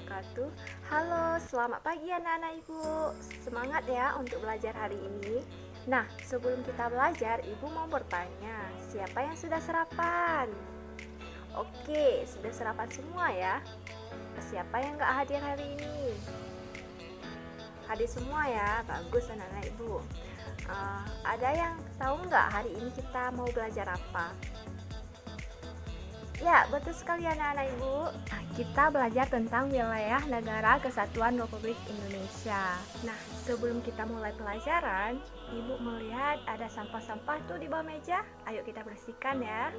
wabarakatuh. Halo, selamat pagi anak-anak ibu. Semangat ya untuk belajar hari ini. Nah, sebelum kita belajar, ibu mau bertanya, siapa yang sudah sarapan? Oke, sudah sarapan semua ya. Siapa yang gak hadir hari ini? Hadir semua ya, bagus anak-anak ibu. Ada yang tahu nggak hari ini kita mau belajar apa? Ya, betul sekali anak-anak ibu. Kita belajar tentang wilayah negara kesatuan Republik Indonesia. Nah, sebelum kita mulai pelajaran, ibu melihat ada sampah-sampah tuh di bawah meja. Ayo kita bersihkan ya.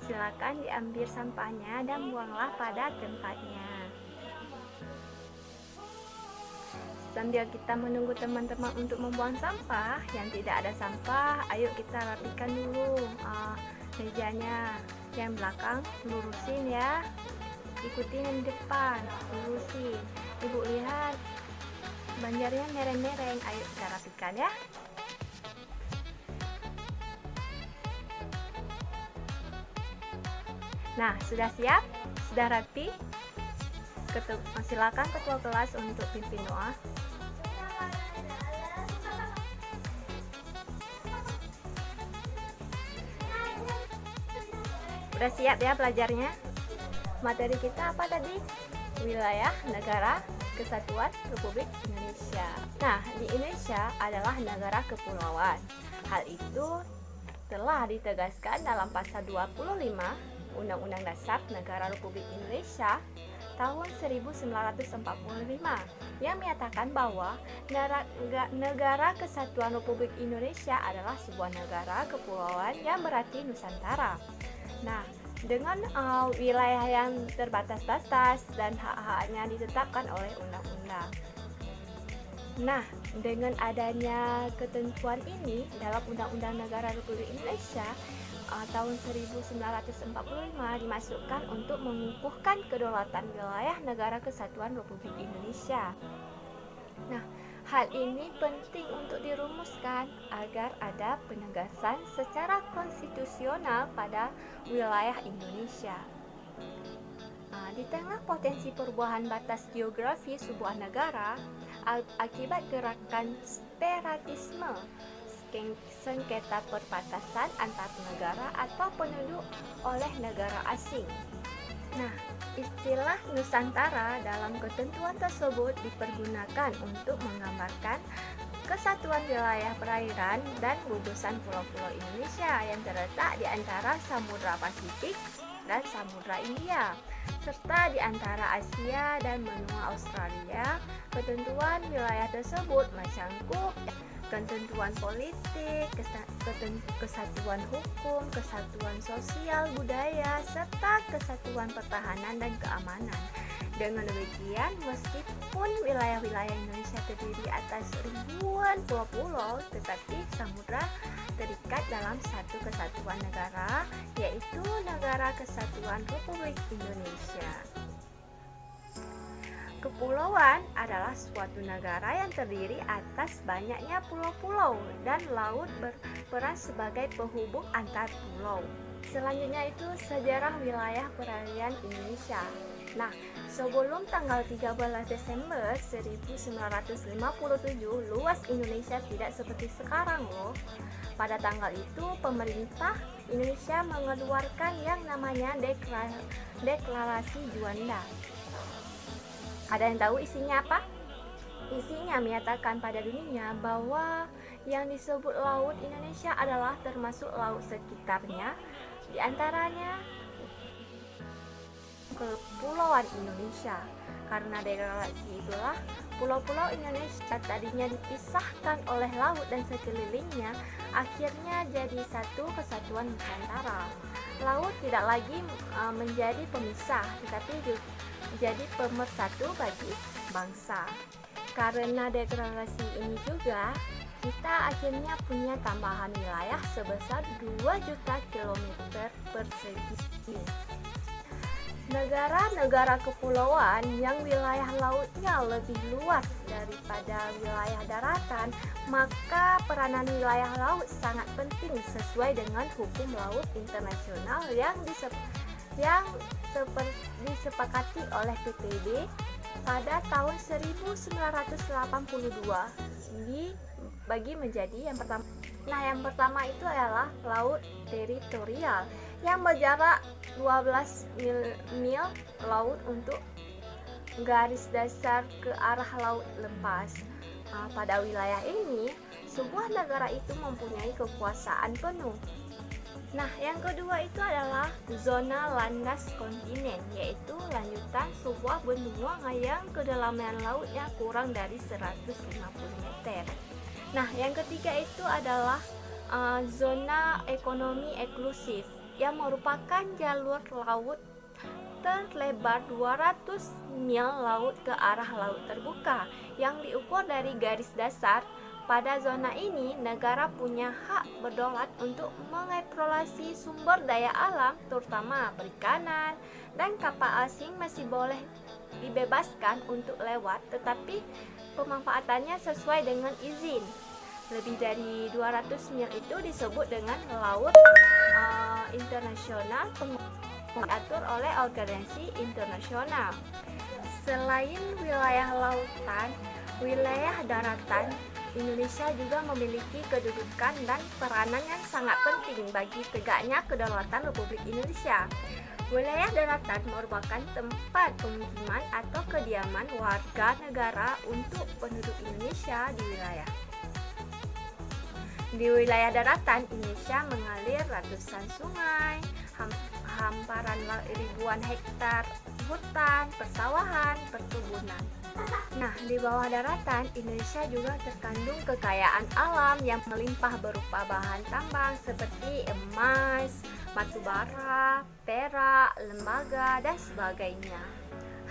Silakan diambil sampahnya dan buanglah pada tempatnya. Sambil kita menunggu teman-teman untuk membuang sampah, yang tidak ada sampah, ayo kita rapikan dulu mejanya. Yang belakang lurusin ya, ikutin yang depan, lurusin. Ibu lihat banjarnya mereng-mereng, ayo kita rapikan ya. Nah, sudah siap? Sudah rapi? Silakan ketua kelas untuk pimpin doa. Udah siap ya belajarnya? Materi kita apa tadi? Wilayah negara kesatuan Republik Indonesia. Nah, di Indonesia adalah negara kepulauan. Hal itu telah ditegaskan dalam pasal 25 Undang-Undang Dasar Negara Republik Indonesia tahun 1945 yang menyatakan bahwa negara kesatuan Republik Indonesia adalah sebuah negara kepulauan yang berarti Nusantara. Nah, dengan wilayah yang terbatas-batas dan hak-haknya ditetapkan oleh undang-undang. Nah, dengan adanya ketentuan ini dalam Undang-Undang Negara Republik Indonesia tahun 1945 dimasukkan untuk mengukuhkan kedaulatan wilayah negara kesatuan Republik Indonesia. Nah, hal ini penting untuk dirumuskan agar ada penegasan secara konstitusional pada wilayah Indonesia. Di tengah potensi perubahan batas geografi sebuah negara akibat gerakan separatisme, sengketa perbatasan antar negara atau penduduk oleh negara asing. Nah, istilah Nusantara dalam ketentuan tersebut dipergunakan untuk menggambarkan kesatuan wilayah perairan dan gugusan pulau-pulau Indonesia yang terletak di antara Samudra Pasifik dan Samudra India, serta di antara Asia dan benua Australia. Ketentuan wilayah tersebut mencangkup ketentuan politik, kesatuan hukum, kesatuan sosial budaya, serta kesatuan pertahanan dan keamanan. Dengan demikian, meskipun wilayah-wilayah Indonesia terdiri atas ribuan pulau-pulau, tetapi samudra terikat dalam satu kesatuan negara, yaitu Negara Kesatuan Republik Indonesia. Kepulauan adalah suatu negara yang terdiri atas banyaknya pulau-pulau dan laut berperan sebagai penghubung antar pulau. Selanjutnya itu sejarah wilayah perairan Indonesia. Nah, sebelum tanggal 13 Desember 1957, luas Indonesia tidak seperti sekarang loh. Pada tanggal itu, pemerintah Indonesia mengeluarkan yang namanya Deklarasi Juanda. Ada yang tahu isinya apa? Isinya menyatakan pada dunia bahwa yang disebut laut Indonesia adalah termasuk laut sekitarnya, diantaranya Kepulauan Indonesia. Karena deklarasi itulah, pulau-pulau Indonesia tadinya dipisahkan oleh laut dan sekelilingnya, akhirnya jadi satu kesatuan Nusantara. Laut tidak lagi menjadi pemisah, tetapi jadi pemersatu bagi bangsa. Karena deklarasi ini juga, kita akhirnya punya tambahan wilayah sebesar 2 juta kilometer persegi. Negara-negara kepulauan yang wilayah lautnya lebih luas daripada wilayah daratan, maka peranan wilayah laut sangat penting sesuai dengan hukum laut internasional yang disepakati oleh PBB pada tahun 1982 dibagi menjadi yang pertama. Nah, yang pertama itu adalah laut teritorial yang berjarak 12 mil laut untuk garis dasar ke arah laut lepas. Pada wilayah ini, sebuah negara itu mempunyai kekuasaan penuh. Nah, yang kedua itu adalah zona landas kontinen, yaitu lanjutan sebuah benua yang kedalaman lautnya kurang dari 150 meter. Nah, yang ketiga itu adalah zona ekonomi eksklusif yang merupakan jalur laut terlebar 200 mil laut ke arah laut terbuka yang diukur dari garis dasar. Pada zona ini, negara punya hak berdaulat untuk mengeksplorasi sumber daya alam, terutama perikanan, dan kapal asing masih boleh dibebaskan untuk lewat, tetapi pemanfaatannya sesuai dengan izin. Lebih dari 200 mil itu disebut dengan laut internasional diatur oleh organisasi internasional. Selain wilayah lautan, wilayah daratan Indonesia juga memiliki kedudukan dan peranan yang sangat penting bagi tegaknya kedaulatan Republik Indonesia. Wilayah daratan merupakan tempat pemukiman atau kediaman warga negara untuk penduduk Indonesia di wilayah. Di wilayah daratan, Indonesia mengalir ratusan sungai, hamparan ribuan hektar hutan, persawahan, perkebunan. Nah, di bawah daratan, Indonesia juga terkandung kekayaan alam yang melimpah berupa bahan tambang seperti emas, batu bara, perak, lembaga, dan sebagainya.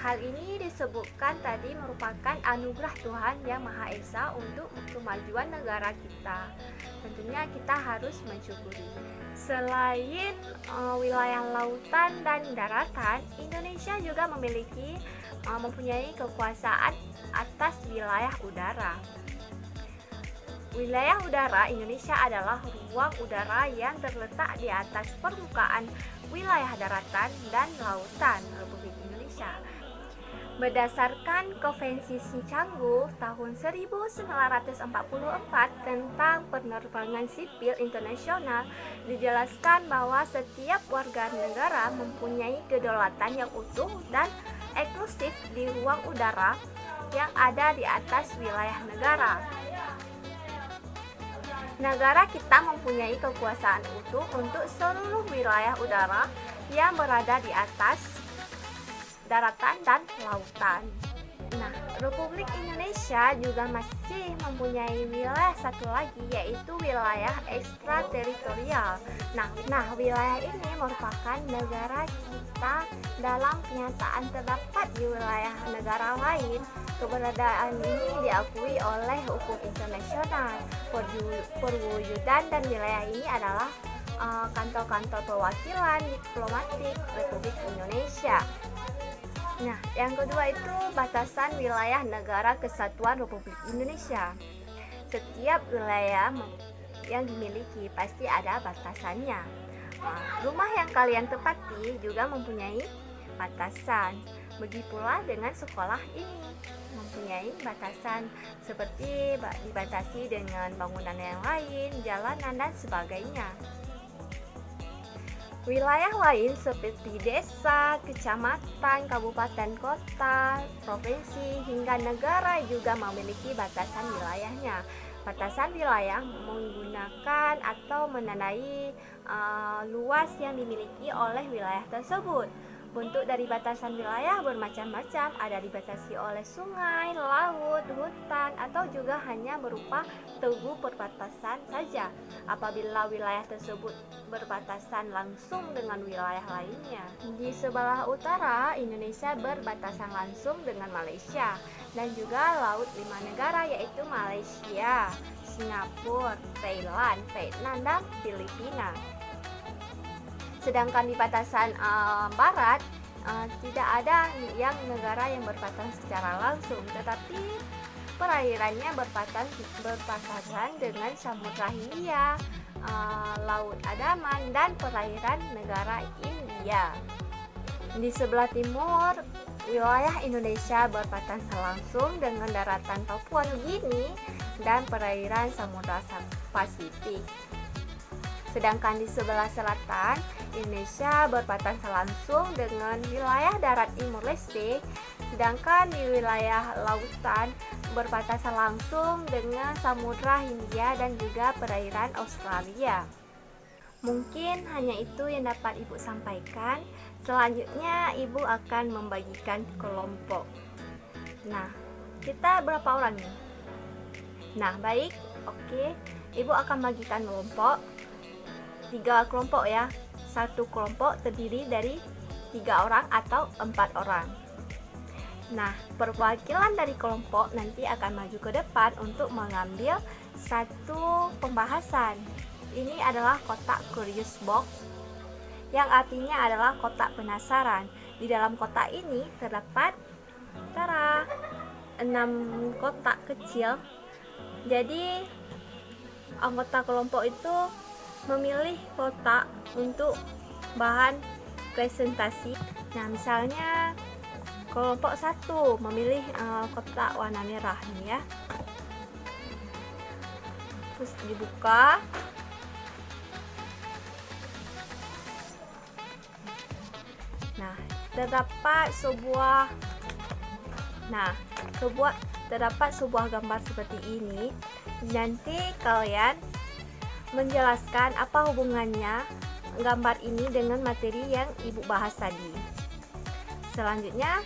Hal ini disebutkan tadi merupakan anugerah Tuhan Yang Maha Esa untuk kemajuan negara kita. Tentunya kita harus mensyukuri. Selain wilayah lautan dan daratan, Indonesia juga mempunyai kekuasaan atas wilayah udara. Wilayah udara Indonesia adalah ruang udara yang terletak di atas permukaan wilayah daratan dan lautan Republik Indonesia. Berdasarkan Konvensi Canggu tahun 1944 tentang penerbangan sipil internasional, dijelaskan bahwa setiap warga negara mempunyai kedaulatan yang utuh dan eksklusif di ruang udara yang ada di atas wilayah negara. Negara kita mempunyai kekuasaan utuh untuk seluruh wilayah udara yang berada di atas daratan dan lautan. Nah, Republik Indonesia juga masih mempunyai wilayah satu lagi, yaitu wilayah ekstrateritorial. Nah, wilayah ini merupakan negara kita dalam kenyataan terdapat di wilayah negara lain. Keberadaan ini diakui oleh hukum internasional. Perwujudan dan wilayah ini adalah kantor-kantor perwakilan diplomatik Republik Indonesia. Nah, yang kedua itu batasan wilayah Negara Kesatuan Republik Indonesia. Setiap wilayah yang dimiliki pasti ada batasannya. Rumah yang kalian tempati juga mempunyai batasan. Begitu pula dengan sekolah ini mempunyai batasan, seperti dibatasi dengan bangunan yang lain, jalanan, dan sebagainya. Wilayah lain seperti desa, kecamatan, kabupaten kota, provinsi, hingga negara juga memiliki batasan wilayahnya. Batasan wilayah menggunakan atau menandai luas yang dimiliki oleh wilayah tersebut. Bentuk dari batasan wilayah bermacam-macam, ada dibatasi oleh sungai, laut, hutan, atau juga hanya berupa teguh perbatasan saja apabila wilayah tersebut berbatasan langsung dengan wilayah lainnya. Di sebelah utara, Indonesia berbatasan langsung dengan Malaysia dan juga laut 5 negara, yaitu Malaysia, Singapura, Thailand, Vietnam, dan Filipina. Sedangkan di batasan barat tidak ada yang negara yang berbatasan secara langsung, tetapi perairannya berbatasan dengan Samudra Hindia, Laut Andaman, dan perairan negara India. Di sebelah timur wilayah Indonesia berbatasan langsung dengan daratan Papua Nugini dan perairan Samudra Pasifik. Sedangkan di sebelah selatan, Indonesia berbatasan langsung dengan wilayah darat Timur Leste, sedangkan di wilayah lautan berbatasan langsung dengan Samudra Hindia dan juga perairan Australia. Mungkin hanya itu yang dapat Ibu sampaikan. Selanjutnya Ibu akan membagikan kelompok. Nah, kita berapa orang nih? Nah, baik. Oke. Ibu akan bagikan kelompok. 3 kelompok ya. Satu kelompok terdiri dari 3 orang atau 4 orang. Nah, perwakilan dari kelompok nanti akan maju ke depan untuk mengambil satu pembahasan. Ini adalah kotak curious box, yang artinya adalah kotak penasaran. Di dalam kotak ini terdapat 6 kotak kecil. Jadi anggota kelompok itu memilih kotak untuk bahan presentasi. Nah, misalnya kelompok 1 memilih kotak warna merah nih ya. Terus dibuka. Nah, terdapat sebuah gambar seperti ini. Nanti kalian menjelaskan apa hubungannya gambar ini dengan materi yang Ibu bahas tadi. Selanjutnya,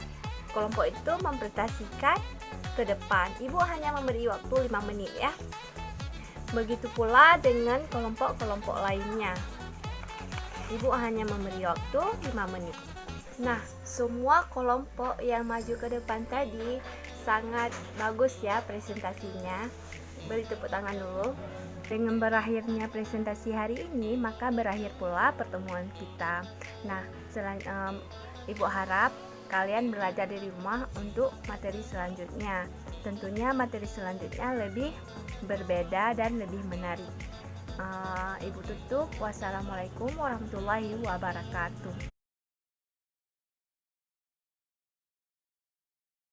kelompok itu mempresentasikan ke depan. Ibu hanya memberi waktu 5 menit ya. Begitu pula dengan kelompok-kelompok lainnya. Ibu hanya memberi waktu 5 menit. Nah, semua kelompok yang maju ke depan tadi sangat bagus ya presentasinya. Beri tepuk tangan dulu. Dengan berakhirnya presentasi hari ini, maka berakhir pula pertemuan kita. Nah, Ibu harap kalian belajar dari rumah untuk materi selanjutnya. Tentunya materi selanjutnya lebih berbeda dan lebih menarik. Ibu tutup. Wassalamualaikum warahmatullahi wabarakatuh.